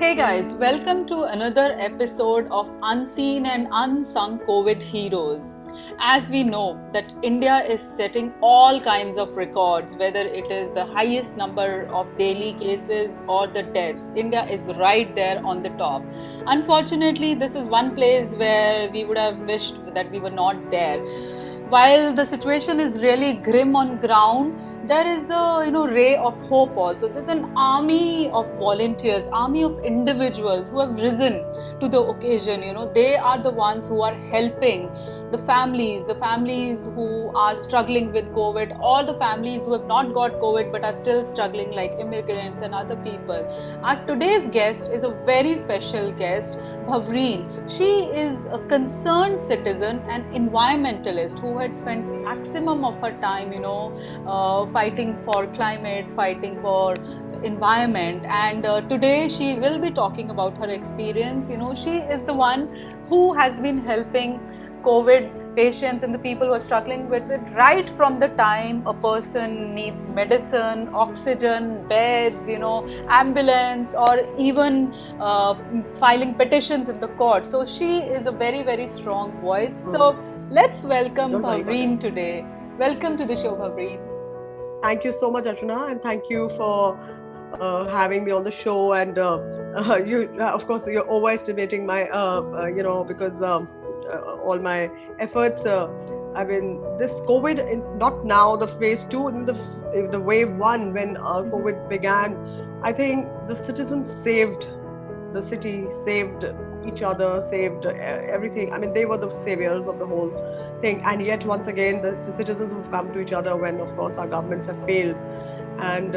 Hey guys, welcome to another episode of Unseen and Unsung COVID Heroes. As we know that India is setting all kinds of records, whether it is the highest number of daily cases or the deaths, India is right there on the top. Unfortunately, this is one place where we would have wished that we were not there. While the situation is really grim on ground, there is a ray of hope also. There's an army of volunteers, army of individuals who have risen to the occasion. They are the ones who are helping the families who are struggling with COVID, all the families who have not got COVID but are still struggling, like immigrants and other people. Our today's guest is a very special guest, Bhavreen. She is a concerned citizen and environmentalist who had spent maximum of her time, fighting for climate, fighting for environment, and today she will be talking about her experience. She is the one who has been helping COVID patients and the people who are struggling with it right from the time a person needs medicine, oxygen, beds, ambulance, or even filing petitions in the court. So she is a very, very strong voice. So let's welcome Bhavreen today. Welcome to the show, Bhavreen. Thank you so much, Archana, and thank you for having me on the show. And you, of course, you're overestimating my, because all my efforts. I mean, this COVID, not now, the phase two, in the wave one, when COVID began, I think the citizens saved the city, saved each other, saved everything. I mean, they were the saviors of the whole thing. And yet, once again, the citizens have come to each other when, of course, our governments have failed. And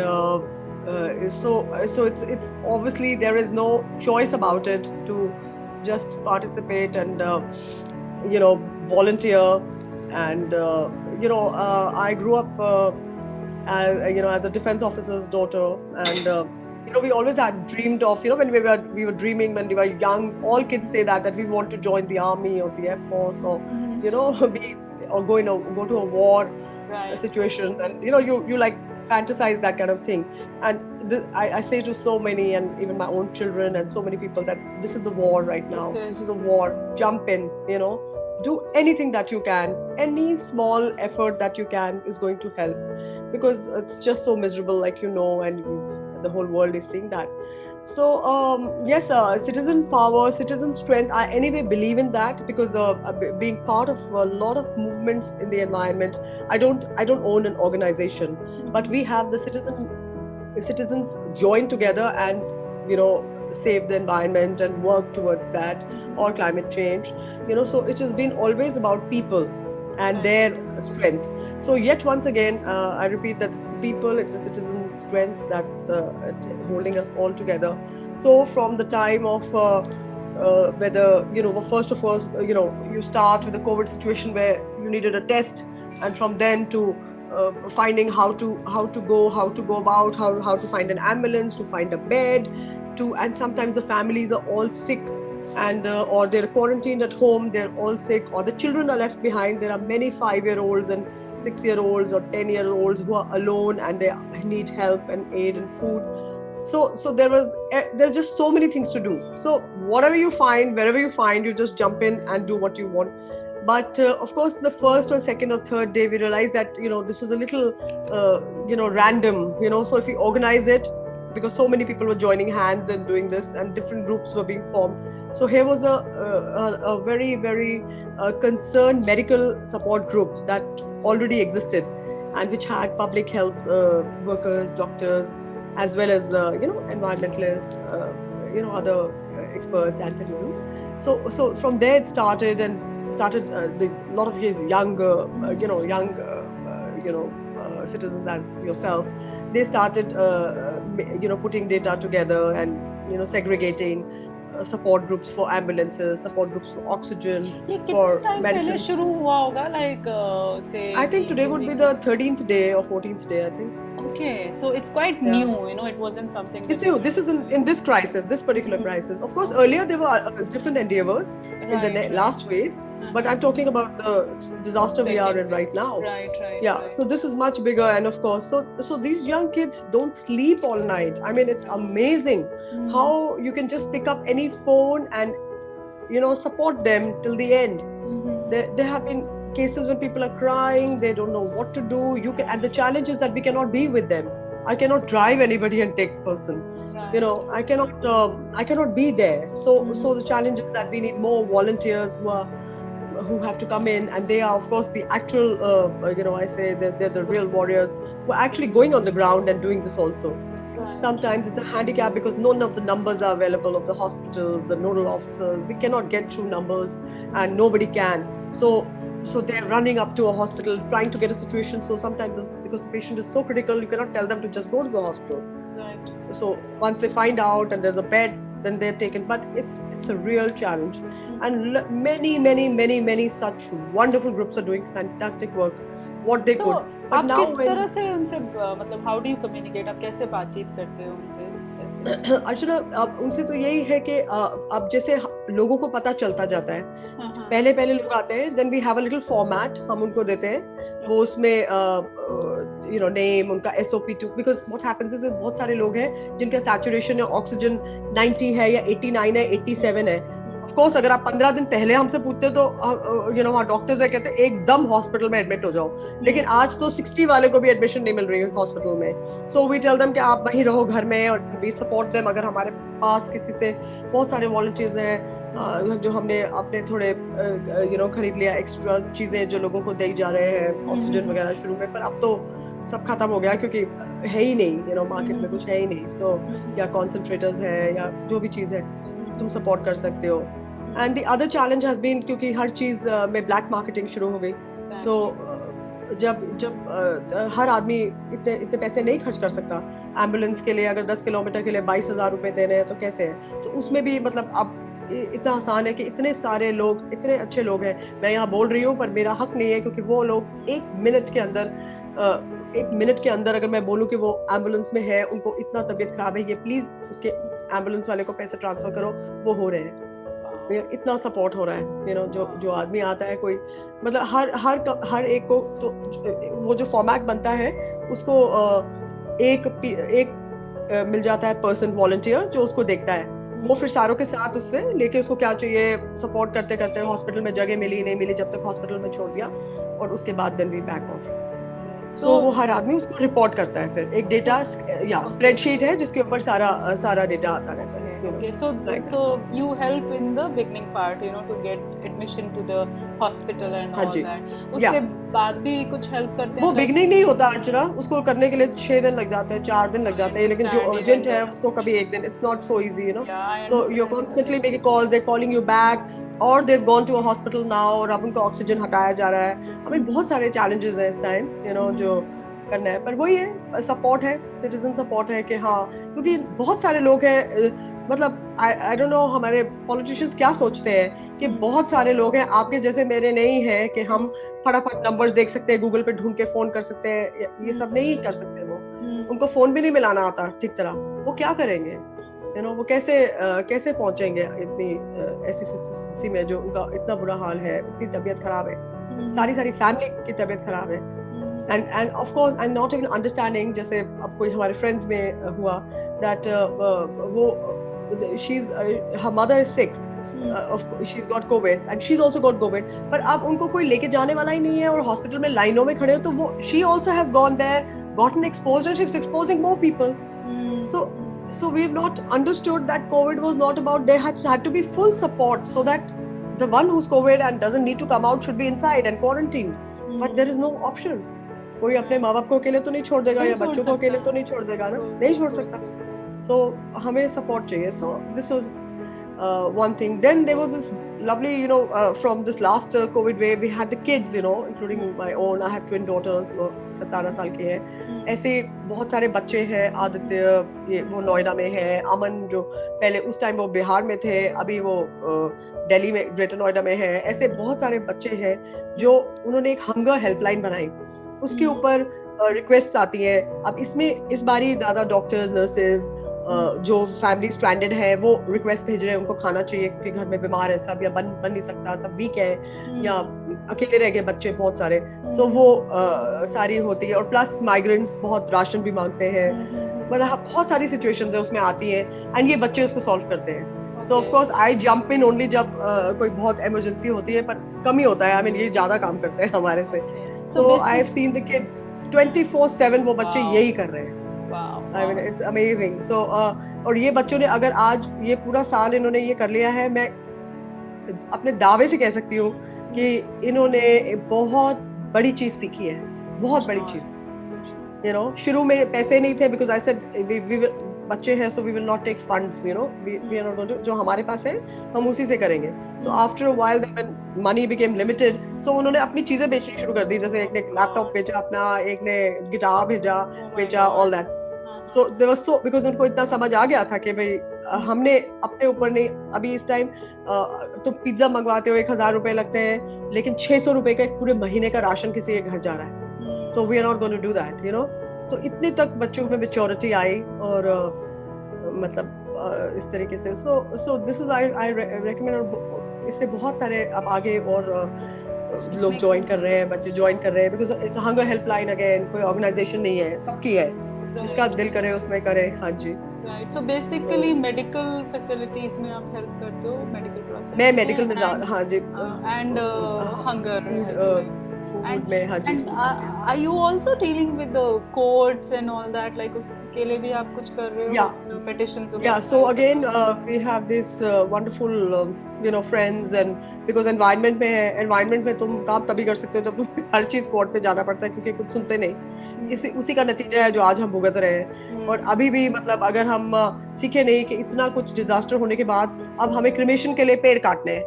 so it's obviously there is no choice about it to just participate and volunteer. And I grew up as a defense officer's daughter, and we always had dreamed of, when we were dreaming when we were young. All kids say that we want to join the army or the air force, or go to a war situation, and you like fantasize that kind of thing. And I say to so many, and even my own children and so many people, that this is the war right now. This is the war. Jump in, do anything that you can. Any small effort that you can is going to help, because it's just so miserable, and the whole world is seeing that. So yes, citizen power, citizen strength, I anyway believe in that, because being part of a lot of movements in the environment. I don't own an organization, but we have the citizens join together and save the environment and work towards that, or climate change. So it has been always about people and their strength. So yet once again, I repeat that it's the people, it's the citizen strength that's holding us all together. So from the time of whether first of all, you start with the COVID situation where you needed a test, and from then to finding how to go about, how to find an ambulance, to find a bed, and sometimes the families are all sick, and or they're quarantined at home, they're all sick, or the children are left behind. There are many 5-year-olds and 6-year-olds or 10-year-olds who are alone, and they need help and aid and food. So there's just so many things to do. So whatever you find, wherever you find, you just jump in and do what you want. But of course, the first or second or third day, we realized that this was a little random. So if we organize it, because so many people were joining hands and doing this, and different groups were being formed. So here was a very, very concerned medical support group that already existed, and which had public health workers, doctors, as well as environmentalists, other experts and citizens. So from there it started, and started a lot of young citizens as yourself. They started putting data together and segregating support groups for ambulances, support groups for oxygen, for medicine. I think today would be the 13th day or 14th day, I think. Okay, so it's quite new, it wasn't something. It's new. This is in this crisis, this particular crisis. Of course, earlier there were different endeavors in the last wave, But I'm talking about the disaster we are in right now. Right. Yeah, so this is much bigger, and of course, so these young kids don't sleep all night. I mean, it's amazing how you can just pick up any phone and support them till the end. There have been cases when people are crying, they don't know what to do. And the challenge is that we cannot be with them. I cannot drive anybody and take person. I cannot be there. So the challenge is that we need more volunteers who have to come in, and they are of course the actual I say they're the real warriors who are actually going on the ground and doing this also. Sometimes it's a handicap because none of the numbers are available of the hospitals, the nodal officers. We cannot get through numbers, and nobody can. So they're running up to a hospital trying to get a situation. So sometimes because the patient is so critical, you cannot tell them to just go to the hospital. Right. So once they find out and there's a bed, then they're taken. But it's a real challenge, and many such wonderful groups are doing fantastic work. What they could. But आप now किस तरह से उनसे मतलब how do you communicate? आप कैसे बातचीत करते हो उनसे? अर्चना, अब उनसे तो यही है कि अब जैसे लोगों को पता चलता जाता है, पहले लोग आते हैं, then we have a little format हम उनको देते हैं, वो उसमें नेम, उनका SOP2, because what happens is बहुत सारे लोग हैं जिनका saturation या ऑक्सीजन 90 है या 89 है, 87 है. Of course, अगर आप 15 दिन पहले हमसे पूछते तो हमारे डॉक्टर्स है कहते हैं एकदम हॉस्पिटल में एडमिट हो जाओ, लेकिन आज तो 60 वाले को भी एडमिशन नहीं मिल रही है हॉस्पिटल में. सो वी टेल देम कि आप वहीं रहो घर में, और वी सपोर्ट देम. अगर हमारे पास किसी से बहुत सारे वॉलंटियर्स हैं जो हमने अपने थोड़े खरीद लिया एक्स्ट्रा चीजें जो लोगों को दी जा रहे हैं, ऑक्सीजन वगैरह शुरू में, पर अब तो सब खत्म हो गया क्योंकि है ही नहीं, मार्केट में कुछ है ही नहीं. तो या कॉन्सेंट्रेटर्स है या जो भी चीज है तुम सपोर्ट कर सकते हो. And the other challenge has been क्योंकि हर चीज में ब्लैक मार्केटिंग शुरू हो गई. सो जब हर आदमी इतने पैसे नहीं खर्च कर सकता एम्बुलेंस के लिए. अगर 10 किलोमीटर के लिए 22,000 रुपए देने हैं तो कैसे है. तो उसमें भी मतलब अब इतना आसान है कि इतने सारे लोग, इतने अच्छे लोग हैं. मैं यहाँ बोल रही हूँ पर मेरा हक नहीं है, क्योंकि वो लोग एक मिनट के अंदर अगर मैं बोलूँ कि वो एम्बुलेंस में है, उनको इतना तबीयत खराब है, ये प्लीज उसके एम्बुलेंस वाले को पैसे ट्रांसफर करो, वो हो रहे हैं. इतना सपोर्ट हो रहा है. जो आदमी आता है, कोई मतलब हर एक को, तो वो जो फॉर्मेट बनता है उसको एक मिल जाता है पर्सन वॉलंटियर जो उसको देखता है. वो फिर सारों के साथ उससे लेके उसको क्या चाहिए सपोर्ट करते करते हॉस्पिटल में जगह मिली नहीं मिली, जब तक हॉस्पिटल में छोड़ दिया, और उसके बाद देन वी बैक ऑफ. सो वो हर आदमी उसको रिपोर्ट करता है. फिर एक डेटा या स्प्रेडशीट है जिसके ऊपर सारा डेटा आता रहता है. Okay, so you help in the beginning part, to get admission to the hospital and all that. उसके बाद भी कुछ help करते हैं? वो beginning नहीं होता अर्चना, उसको करने के लिए 6 दिन लग जाते हैं, 4 दिन लग जाते हैं, लेकिन जो urgent है उसको कभी 1 दिन. It's not so easy, So you're constantly making calls, they're calling you back, or they've gone to a hospital now, और अब उनको ऑक्सीजन हटाया जा रहा है. I mean बहुत सारे challenges हैं इस टाइम, जो करना है. पर वही है, सपोर्ट है, सिटीजन सपोर्ट है कि हाँ, क्योंकि बहुत सारे लोग हैं, मतलब आई डोंट नो हमारे पॉलिटिशियंस क्या सोचते हैं कि बहुत सारे लोग हैं आपके जैसे मेरे नहीं है कि हम फटाफट नंबर्स देख सकते हैं, गूगल पे ढूंढ के फोन कर सकते हैं. ये सब नहीं कर सकते. वो उनको फोन भी नहीं मिलाना आता ठीक तरह. वो क्या करेंगे? वो कैसे पहुंचेंगे इतनी ऐसी स्थिति में जो उनका इतना बुरा हाल है, इतनी तबीयत खराब है, सारी फैमिली की तबीयत खराब है. and of course I'm not even understanding, जैसे अब कोई हमारे friends में हुआ that her mother is sick, she's got COVID and she's also got COVID, पर अब उनको कोई लेके जाने वाला ही नहीं है और हॉस्पिटल में लाइनों में खड़े हो, तो वो she also has gone there, gotten exposed, and she's exposing more people. So we've not understood that COVID was not about, there had to be full support so that the one who's COVID and doesn't need to come out should be inside and quarantined. But there is no option. कोई अपने माँ बाप को अकेले तो नहीं छोड़ देगा, या बच्चों को अकेले तो नहीं छोड़ देगा ना, नहीं छोड़ सकता. तो हमें सपोर्ट चाहिए. So this was one thing. Then there was this lovely, from this last COVID wave, we had the kids, including my own. I have twin daughters, वो 17 साल की है. ऐसे बहुत सारे बच्चे हैं. आदित्य वो नोएडा में है, अमन जो पहले उस टाइम वो बिहार में थे, अभी वो दिल्ली में ग्रेटर नोएडा में है. ऐसे बहुत सारे बच्चे हैं जो उन्होंने एक हंगर हेल्पलाइन बनाई. उसके ऊपर रिक्वेस्ट आती है. अब इसमें इस बारी ज्यादा डॉक्टर्स, नर्सेज जो फैमिली स्ट्रैंडेड है वो रिक्वेस्ट भेज रहे हैं, उनको खाना चाहिए क्योंकि घर में बीमार है सब, या बन नहीं सकता, सब वीक है, या अकेले रह गए बच्चे बहुत सारे, सो वो सारी होती है। और प्लस माइग्रेंट्स बहुत राशन भी मांगते हैं, मतलब बहुत सारी सिचुएशंस है उसमें आती है, एंड ये बच्चे उसको सॉल्व करते हैं। सो of course I jump in only जब कोई बहुत इमरजेंसी होती है, पर कम ही होता है, आई मीन ये ज्यादा काम करते हैं हमारे से। So I have seen the kids 24/7 वो बच्चे यही कर रहे हैं। I mean it's amazing. So और ये बच्चों ने अगर आज ये पूरा साल इन्होंने ये कर लिया है, मैं अपने दावे से कह सकती हूँ कि इन्होंने बहुत बड़ी चीज सीखी है, बहुत बड़ी चीज। यू नो, शुरू में पैसे नहीं थे, बिकॉज आई सेड बच्चे हैं, so we will not take funds, you know, we are not going to, जो हमारे पास है हम उसी से करेंगे। So after a while when money became limited, so उन्होंने अपनी चीजें बेचनी शुरू कर दी, जैसे एक ने लैपटॉप बेचा अपना, एक ने गिटार बेचा all that. So there was so, because उनको इतना समझ आ गया था कि भाई हमने अपने ऊपर नहीं, अभी इस टाइम तुम पिज्जा मंगवाते हो 1000 रुपए लगते हैं, लेकिन 600 रुपए का एक पूरे महीने का राशन किसी के घर जा रहा है। So we are not going to do that, you know. तो इतने तक बच्चों में मैच्योरिटी आई, और मतलब इस तरीके से। So this is I recommend. इससे बहुत सारे अब आगे और लोग ज्वाइन कर रहे हैं, बच्चे ज्वाइन कर रहे हैं, because it's hunger helpline again, कोई ऑर्गेनाइजेशन नहीं है, सबकी है, जिसका दिल करे उसमें करे। हाँ जी। Right, so basically medical facilities में आप हेल्प करते हो, मेडिकल प्रोसेस मैं मेडिकल में, हाँ जी, एंड हंगर फूड में, हाँ जी। And are you also dealing with the courts and all that? Like उसके लिए भी आप कुछ कर रहे हो? Yeah. Petitions. Yeah. So again, we have this wonderful, you know, friends, and because environment में है, environment में तुम काम तभी कर सकते हो जब तुम हर चीज कोर्ट पे जाना पड़ता है, क्योंकि कुछ सुनते नहीं। उसी का नतीजा है जो आज हम भुगत रहे हैं। और अभी भी मतलब अगर हम सीखे नहीं कि इतना कुछ डिजास्टर होने के बाद अब हमें क्रिमेशन के लिए पेड़ काटने हैं,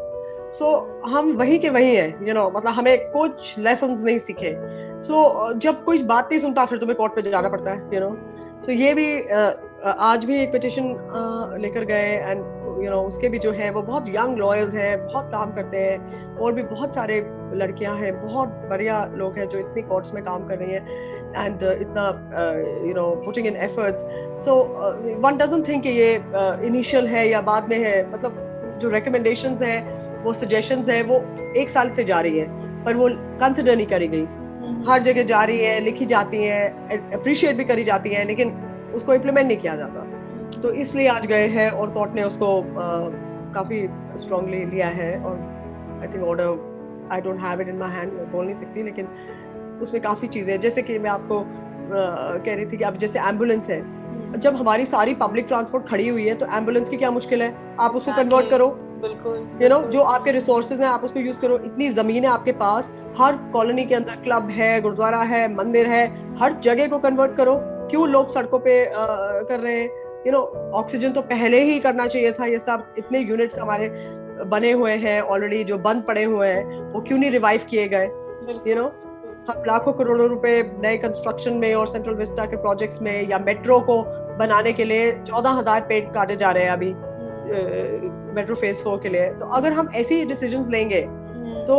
सो हम वही के वही हैं, यू नो, मतलब हमें कुछ लेसन्स नहीं सीखे। सो जब कोई बात नहीं सुनता फिर तुम्हें कोर्ट पे जाना पड़ता है, यू नो। सो ये भी आज भी एक पिटिशन लेकर गए, एंड यू नो उसके भी जो है वो बहुत यंग लॉयर्स हैं, बहुत काम करते हैं, और भी बहुत सारे लड़कियां हैं, बहुत बढ़िया लोग हैं जो इतनी कोर्ट्स में काम कर रही हैं, एंड इतना you know putting in efforts. So one doesn't think कि ये इनिशियल है या बाद में है, मतलब जो रिकमेंडेशंस हैं, वो सजेशंस है, वो 1 साल से जा रही है, पर वो कंसिडर नहीं करी गई। हर जगह जा रही है, लिखी जाती है, अप्रिशिएट भी करी जाती है, लेकिन उसको इम्प्लीमेंट नहीं किया जाता। तो इसलिए आज गए हैं और कोर्ट ने उसको काफी स्ट्रांगली लिया है। और I think order, I don't have it in my hand, बोल नहीं सकती, लेकिन उसमें काफी चीजें, जैसे कि मैं आपको कह रही थी कि अब जैसे एम्बुलेंस है, जब हमारी सारी पब्लिक ट्रांसपोर्ट खड़ी हुई है तो एम्बुलेंस की क्या मुश्किल है, आप उसको कन्वर्ट करो, यू नो, जो आपके रिसोर्सेज हैं आप उसको यूज करो। इतनी जमीन है आपके पास, हर कॉलोनी के अंदर क्लब है, गुरुद्वारा है, मंदिर है, हर जगह को कन्वर्ट करो। क्यों लोग सड़कों पे कर रहे हैं, यू नो। ऑक्सीजन तो पहले ही करना चाहिए था, ये सब इतने यूनिट्स हमारे बने हुए हैं ऑलरेडी जो बंद पड़े हुए हैं, वो क्यों नहीं रिवाइव किए गए, यू नो। हम लाखों करोड़ों रुपए नए कंस्ट्रक्शन में और सेंट्रल विस्टा के प्रोजेक्ट्स में, या मेट्रो को बनाने के लिए 14,000 पेड़ काटे जा रहे हैं अभी मेट्रो फेज 4 के लिए। तो अगर हम ऐसी डिसीजंस लेंगे तो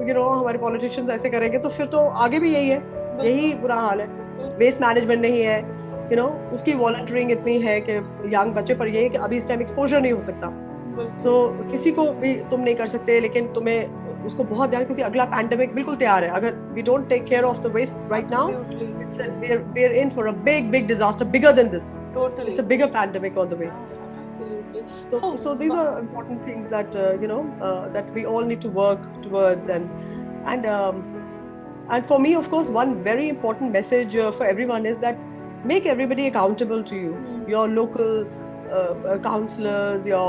यू नो हमारे पॉलिटिशियंस ऐसे करेंगे तो फिर तो आगे भी यही है, यही बुरा हाल है। वेस्ट मैनेजमेंट नहीं है, यू नो, उसकी वॉलंटियरिंग इतनी है कि यंग बच्चे पर ये है कि अभी इस टाइम एक्सपोजर नहीं हो सकता। सो किसी को भी तुम नहीं कर सकते, लेकिन तुम्हें उसको बहुत ध्यान, क्योंकि अगला पैंडेमिक बिल्कुल तैयार है। अगर we don't take care of the waste right now, we are in for a big disaster, bigger than this. Totally, it's a bigger pandemic on the way. Absolutely. So these are important things that you know that we all need to work towards, and for me, of course, one very important message for everyone is that make everybody accountable to you. Your local councillors, your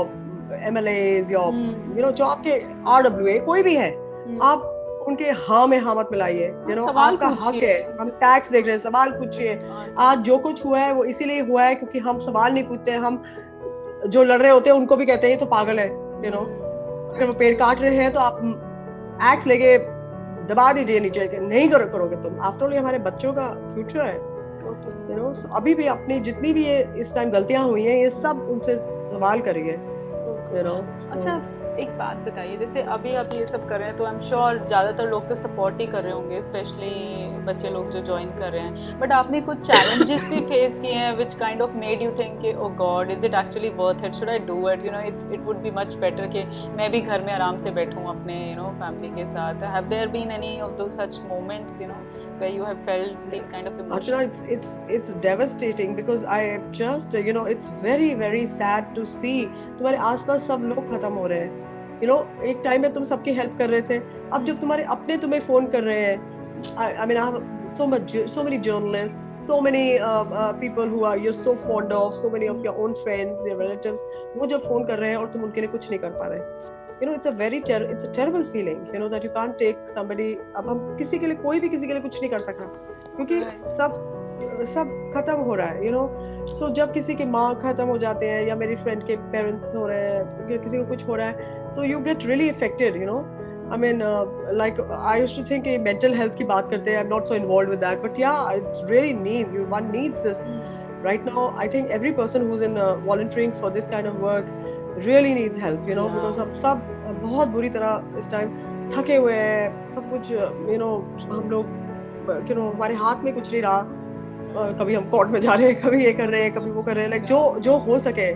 MLAs, your you know, जो आपके RWA कोई भी है, आप उनके हाँ में हाँ मत मिलाइए, यू नो, आपका हक है। हम टैक्स देख रहे हैं, सवाल पूछिए। आज जो कुछ हुआ है वो इसीलिए हुआ है क्योंकि हम सवाल नहीं पूछते। हम जो लड़ रहे होते हैं उनको भी कहते हैं ये तो पागल है, यू नो। अगर वो पेड़ काट रहे हैं तो आप एक्ट लेके दबा दीजिए नीचे कि नहीं करोगे तुम। आफ्टर ऑल ये हमारे बच्चों का फ्यूचर है, यू नो। अभी भी अपनी जितनी भी ये इस टाइम गलतियां हुई हैं, ये सब उनसे सवाल करिए, you know. अच्छा, एक बात बताइए, जैसे अभी आप ये सब कर रहे हैं तो आई एम श्योर ज़्यादातर लोग तो सपोर्ट ही कर रहे होंगे, स्पेशली बच्चे लोग जो ज्वाइन कर रहे हैं, बट आपने कुछ चैलेंजेस भी फेस किए हैं which kind of made you think कि oh God, is it actually worth it, should I do it, you know, it would be much better कि मैं भी घर में आराम से बैठूं अपने फैमिली के साथ. Have there been any of those such moments where you have felt these kind of emotions? Archana, it's devastating because I just it's very very sad to see तुम्हारे आसपास सब लोग खत्म हो रहे हैं. एक टाइम में तुम सबकी हेल्प कर रहे थे, अब जब तुम्हारे अपने तुम्हें फोन कर रहे हैं. I mean I have so many journalists, so many people who are you're so fond of, so many of your own friends, your relatives, वो जब फोन कर रहे हैं और तुम उनके लिए कुछ नहीं कर पा रहे. It's a terrible feeling, that you can't take somebody. अब हम किसी के लिए, कोई भी किसी के लिए कुछ नहीं कर सकता क्योंकि सब खत्म हो रहा है. So जब किसी के माँ खत्म हो जाते हैं या मेरी फ्रेंड के पेरेंट्स हो रहे हैं, किसी को कुछ हो रहा है, तो you get really affected. I mean, like I used to think mental health की बात करते हैं. I'm not so involved with that, but yeah, it's really one needs this right now. I think every person who's in volunteering for this kind of work really needs help, because हम सब बहुत बुरी तरह इस time थके हुए हैं. सब कुछ हम लोग हमारे हाथ में कुछ नहीं रहा. कभी हम कोर्ट में जा रहे हैं, कभी ये कर रहे हैं, कभी वो कर रहे हैं, like जो हो सके.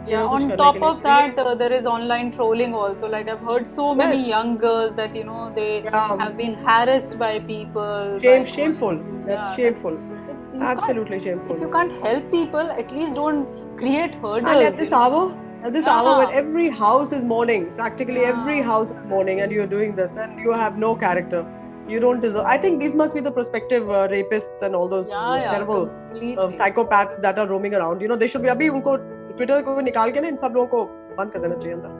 Yeah, on top of that, there is online trolling also. Like I've heard so many young girls that they have been harassed by people. Shameful. That's shameful. Absolutely shameful. If you can't help people, at least don't create hurdles. And at this hour when every house is mourning, practically every house is mourning, and you're doing this, then you have no character. You don't deserve. I think these must be the prospective rapists and all those terrible psychopaths that are roaming around. They should be. अभी उनको Twitter को निकाल के ना इन सब लोगों को बंद कर देना चाहिए अंदर.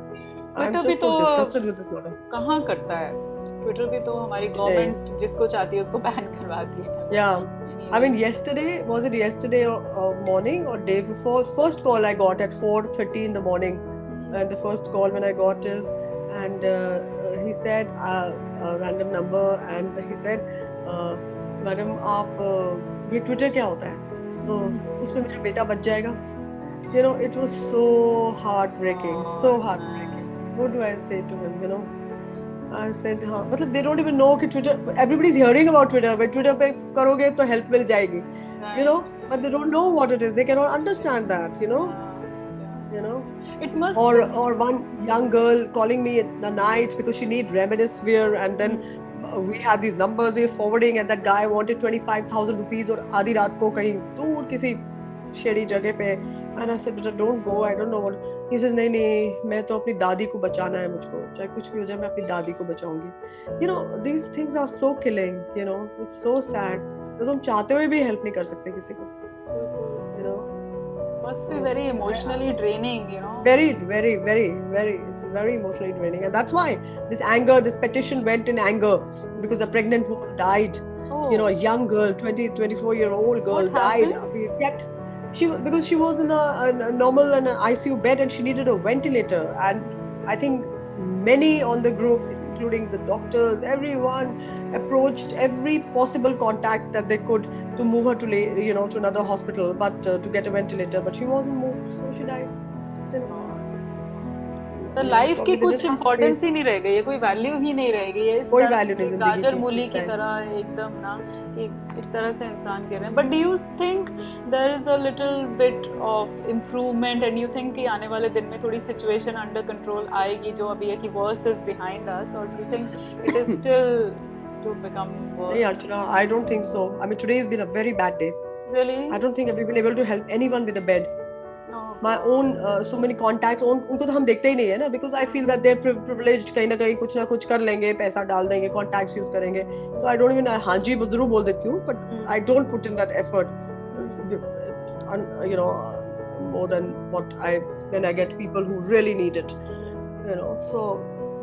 I'm just so disgusted with this order. कहाँ करता है Twitter भी, तो हमारी गवर्नमेंट जिसको चाहती है उसको बैन करवाती है. Yeah. I mean, was it yesterday morning or day before? First call I got at 4:30 in the morning, and the first call when I got is, and he said a random number, and he said, "Madam, आप ये Twitter क्या होता है? So उसमें मेरा बेटा बच जाएगा." It was so heartbreaking, so heartbreaking. What do I say to him? I said, हाँ, मतलब they don't even know कि Twitter, everybody's hearing about Twitter, but Twitter पे करोगे तो help मिल जाएगी, but they don't know what it is, they cannot understand that, It must or one young girl calling me at the night because she need Remdesivir, and then we have these numbers we're forwarding, and that guy wanted 25,000 rupees और आधी रात को कहीं दूर किसी शेड़ी जगह पे, and I said, don't go, I don't know what. He says, नहीं मैं तो अपनी दादी को बचाना है, मुझको चाहे कुछ भी हो जाए मैं अपनी दादी को बचाऊंगी. These things are so killing. It's so sad. तो तुम चाहते हुए भी हेल्प नहीं कर सकते किसी को. Must be very emotionally draining. Very, very, very, very. It's very emotionally draining, and that's why this petition went in anger, because a pregnant woman died. A young girl, 24-year-old girl died. Yet because she was in a normal and an ICU bed, and she needed a ventilator, and I think many on the group, including the doctors, everyone approached every possible contact that they could to move her to another hospital, but to get a ventilator, but she wasn't moved, so she died. तो life की कुछ importance ही नहीं रह गई है, कोई value ही नहीं रह गई है. कोई वैल्यू नहीं, गाजर मूली की तरह एकदम ना, इस तरह से इंसान गिर रहे हैं. But do you think there is a little bit of improvement, and you think कि आने वाले दिन में थोड़ी सिचुएशन अंडर कंट्रोल आएगी, जो अभी है कि वर्स इज बिहाइंड अस, और do you think it is still to become worse? Yeah, Archana, I don't think so. I mean, today has been a very bad day. Really? I don't think I've been able to help anyone with a bed. My own so many contacts, उनको तो हम देखते ही नहीं है ना, because I feel that they're privileged, कहीं ना कहीं कुछ ना कुछ कर लेंगे, पैसा डाल देंगे, contacts use करेंगे, so I don't even, हाँ जी जरूर बोल देती हूँ, but I don't put in that effort, more than when I get people who really need it, so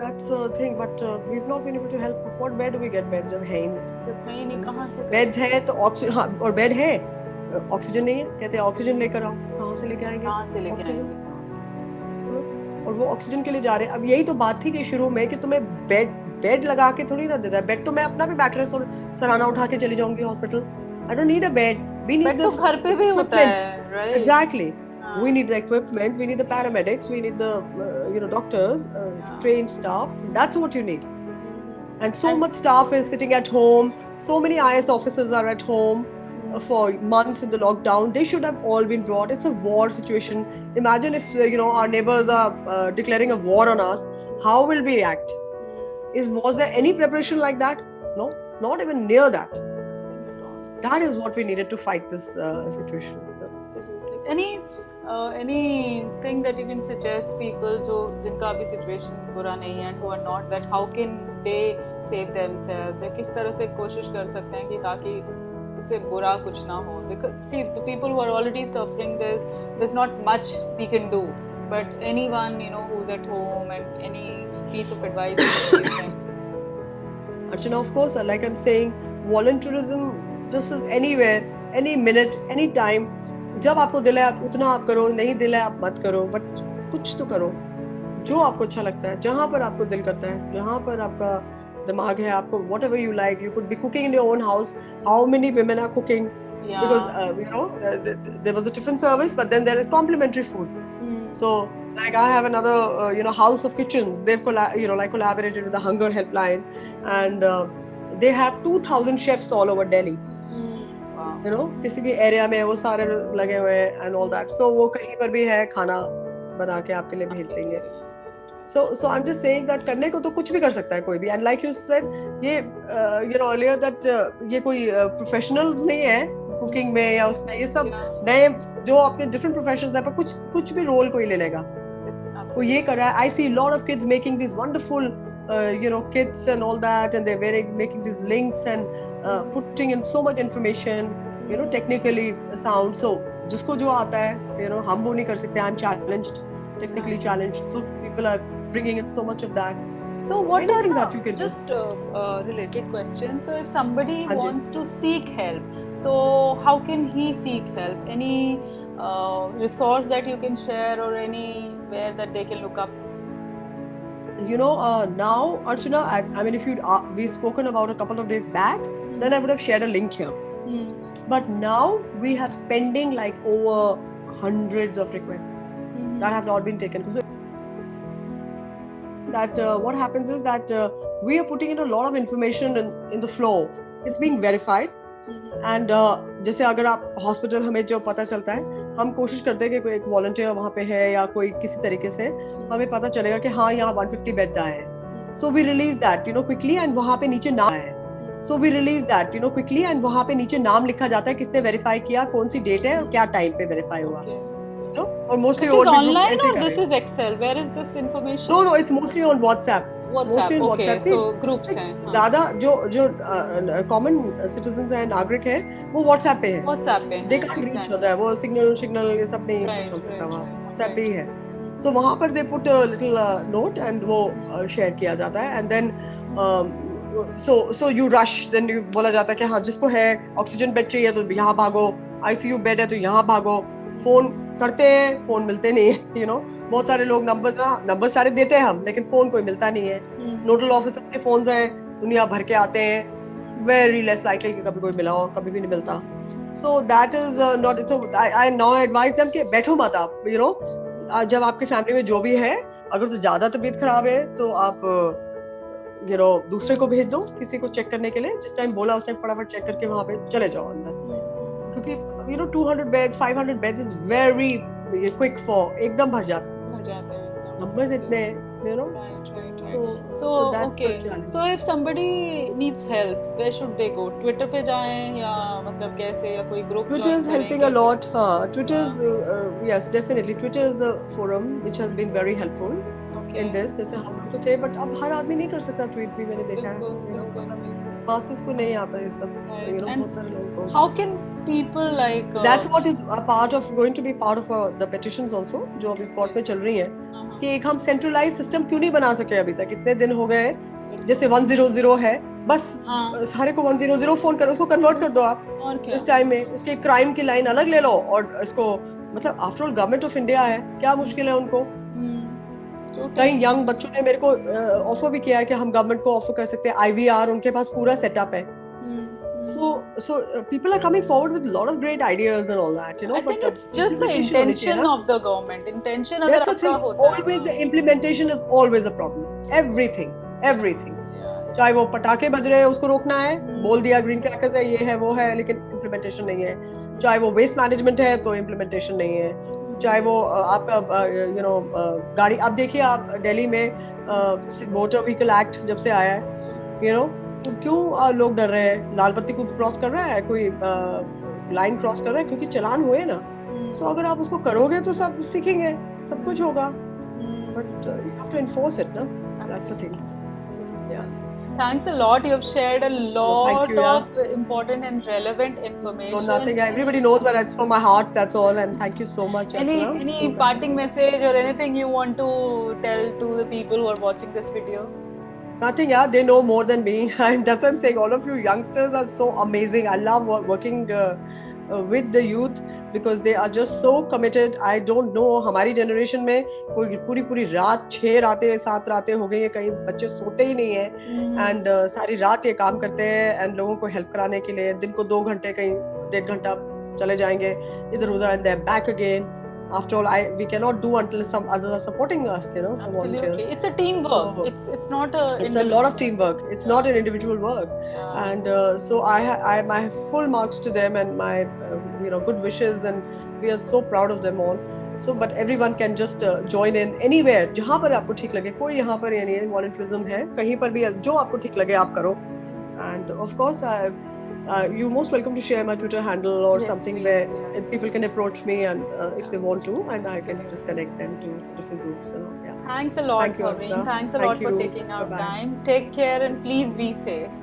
that's a thing, but we've not been able to help. Where do we get beds? जब है ही नहीं, कहाँ से beds है तो oxygen, हाँ, और bed है, ऑक्सीजन नहीं है, कहते हैं ऑक्सीजन लेकर आओ, कहाँ से लेके आएंगे? और वो ऑक्सीजन के लिए जा रहे हैं. अब यही तो बात थी कि शुरू में कि तुम्हें बेड लगा के थोड़ी ना देता है. बेड तो मैं अपना भी मैट्रेस और सराहना उठा के चली जाऊंगी hospital. I don't need a bed. We need तो घर पे भी होता है, right? Exactly. We need the equipment, we need the paramedics, we need the doctors, trained staff. That's what you need. And so much staff is sitting at home. So many IS officers are at home for months in the lockdown. They should have all been brought. It's a war situation. Imagine if our neighbors are declaring a war on us. How will we react? Was there any preparation like that? No, not even near that. That is what we needed to fight this situation. Absolutely. Anything that you can suggest people जिनका अभी situation बुरा नहीं है, who are not, that how can they save themselves? या किस तरह से कोशिश कर सकते हैं कि ताकि इससे बुरा कुछ ना हो? Because see, the people who are already suffering, there's not much we can do. But anyone who's at home, and any piece of advice you can give them. Archana, of course, like I'm saying, volunteerism just is anywhere, any minute, any time. जब आपको दिल है आप उतना आप करो, नहीं दिल है आप मत करो, बट कुछ तो करो जो आपको अच्छा लगता है, जहाँ पर आपको दिल करता है, जहाँ पर आपका दिमाग है, आपको whatever you like. You could be cooking in your own house. How many women are cooking? Yeah. Because there was a tiffin service, but then there is complimentary food. So like I have another House of Kitchens. They've collaborated with the Hunger Helpline, and they have 2,000 chefs all over Delhi. किसी भी area में वो सारे लगे हुए हैं and all that. So वो कहीं पर भी है, खाना बना के आपके लिए भेज देंगे. So I'm just saying that करने को तो कुछ भी कर सकता है कोई भी. And like you said, ये earlier that ये कोई professional नहीं है cooking में या उसमें, ये सब नए जो अपने different professions है, पर कुछ भी role कोई ले लेगा. वो ये कर रहा है. I see a lot of kids making these wonderful kits and all that, and they're making these links and putting in so much information, technically sound. So जिसको जो आता है, हम वो नहीं कर सकते. I'm challenged, technically challenged. So people are bringing in so much of that. So what are that you can just related questions? So if somebody wants to seek help, so how can he seek help? Any resource that you can share, or anywhere that they can look up? Now, Archana, I mean, if we've spoken about a couple of days back, then I would have shared a link here. But now we have pending like over hundreds of requests that have not been taken. So that what happens is that we are putting in a lot of information in the flow. It's being verified. And जैसे अगर आप hospital हमें जो पता चलता है, हम कोशिश करते हैं कि कोई एक वॉलंटियर वहाँ पे है या कोई किसी तरीके से हमें पता चलेगा कि हाँ यहाँ 150 बेड्स आए हैं. So we release that quickly, and वहाँ पे नीचे नाम है. So we release that quickly, and वहाँ पे नीचे नाम लिखा जाता है किसने वेरीफाई किया, कौन सी डेट है और क्या टाइम पे वेरीफाई हुआ. और mostly this is online or this is Excel? Where is this information? No, it's mostly on WhatsApp. Mostly on WhatsApp. So groups हैं. ज़्यादा जो common citizens हैं, नागरिक हैं, वो WhatsApp पे हैं. WhatsApp पे. They can't reach होता है. वो signal ये सब नहीं चल सकता वहाँ. WhatsApp पे ही है. So वहाँ पर they put a little note and वो share किया जाता है, and then so you rush. Then you बोला जाता है कि हाँ जिसको है ऑक्सीजन बेड चाहिए तो यहाँ भागो, ICU बेड है तो यहाँ भागो. फोन करते हैं, फोन मिलते नहीं है. बहुत सारे लोग नंबर सारे देते हैं हम, लेकिन फोन कोई मिलता नहीं है. नोडल ऑफिसर के फोन हैं, दुनिया भर के आते हैं. वेरी लेस लाइकली कि कभी कोई मिला हो, कभी भी नहीं मिलता. So that is not. I now advice them कि बैठो मत आप. जब आपकी फैमिली में जो भी है, अगर तो ज्यादा तबीयत खराब है तो आप दूसरे को भेज दो किसी को चेक करने के लिए. जिस टाइम बोला उस टाइम फटाफट चेक करके वहाँ पे चले जाओ अंदर. क्योंकि 200 beds 500 beds is very quick for, एकदम भर जाता है. नंबर्स इतने So okay. So if somebody needs help, where should they go? Twitter पे जाएं या मतलब कैसे, या कोई group? Twitter is helping a lot. Twitter is yes, definitely. Twitter is the forum which has been very helpful in this. जैसे हम लोग तो थे, but अब हर आदमी नहीं कर सकता ट्वीट भी. मैंने देखा है masses को नहीं आता ये सब. बहुत सारे लोगों को. How can people like? That's what is a part of going to be part of the petitions also, जो अभी कोर्ट में चल रही हैं. कि एक हम सेंट्रलाइज सिस्टम क्यों नहीं बना सके अभी तक. इतने दिन हो गए. जैसे 100 है, बस सारे को 100 फोन करो, उसको कन्वर्ट कर दो आप इस टाइम में. उसके क्राइम की लाइन अलग ले लो और इसको, मतलब after all government of India है, क्या मुश्किल है उनको. कई यंग बच्चों ने मेरे को ऑफर भी किया है कि हम गवर्नमेंट को ऑफर कर सकते हैं IVR. उनके पास पूरा सेटअप है. So people are coming forward with a lot of great ideas and all that, you know. I think it's just the intention of the government. Intention अगर आपका होता है. Always the implementation is always a problem. Everything. चाहे वो पटाखे बज रहे हैं उसको रोकना है, बोल दिया ग्रीन क्रैकर्स है, ये है वो है, लेकिन इम्प्लीमेंटेशन नहीं है. चाहे वो वेस्ट मैनेजमेंट है तो इम्प्लीमेंटेशन नहीं है. चाहे वो आपका यू नो गाड़ी, अब देखिए आप दिल्ली में मोटर व्हीकल एक्ट जब से आया है, यू नो, तो क्यों लोग डर रहे हैं? लाल बत्ती को क्रॉस कर रहा है कोई, लाइन क्रॉस कर रहा है, क्योंकि चलान हुए ना. तो अगर आप उसको करोगे तो सब सीखेंगे, सब कुछ होगा. But you have to enforce it ना. That's the thing. Thanks a lot. You have shared a lot of important and relevant information. No, nothing. Everybody knows that it's from my heart. That's all. And thank you so much. Any parting message or anything you want to tell to the people who are watching this video? Nothing. Yeah, they know more than me, and that's why I'm saying all of you youngsters are so amazing. I love working with the youth because they are just so committed. I don't know, हमारी generation में कोई पूरी रात 6 रातें 7 रातें हो गई है, कहीं बच्चे सोते ही नहीं है, and सारी रात ये काम करते हैं, and लोगों को help कराने के लिए दिन को 2 घंटे कहीं 1.5 घंटा चले जाएंगे इधर उधर, and they're back again. After all, we cannot do until some others are supporting us, you know. Absolutely, it's a teamwork. It's not a. It's a lot of teamwork. It's not an individual work, and so I my full marks to them and my you know, good wishes, and we are so proud of them all. So, but everyone can just join in anywhere. जहाँ पर आपको ठीक लगे, कोई यहाँ पर ये नहीं है, volunteerism है, कहीं पर भी जो आपको ठीक लगे आप करो. And of course, you're most welcome to share my Twitter handle or something where people can approach me, and if they want to, and I can just connect them to different groups. So, yeah. Thanks a lot, Bhavin. Thanks a lot for taking out time. Take care and please be safe.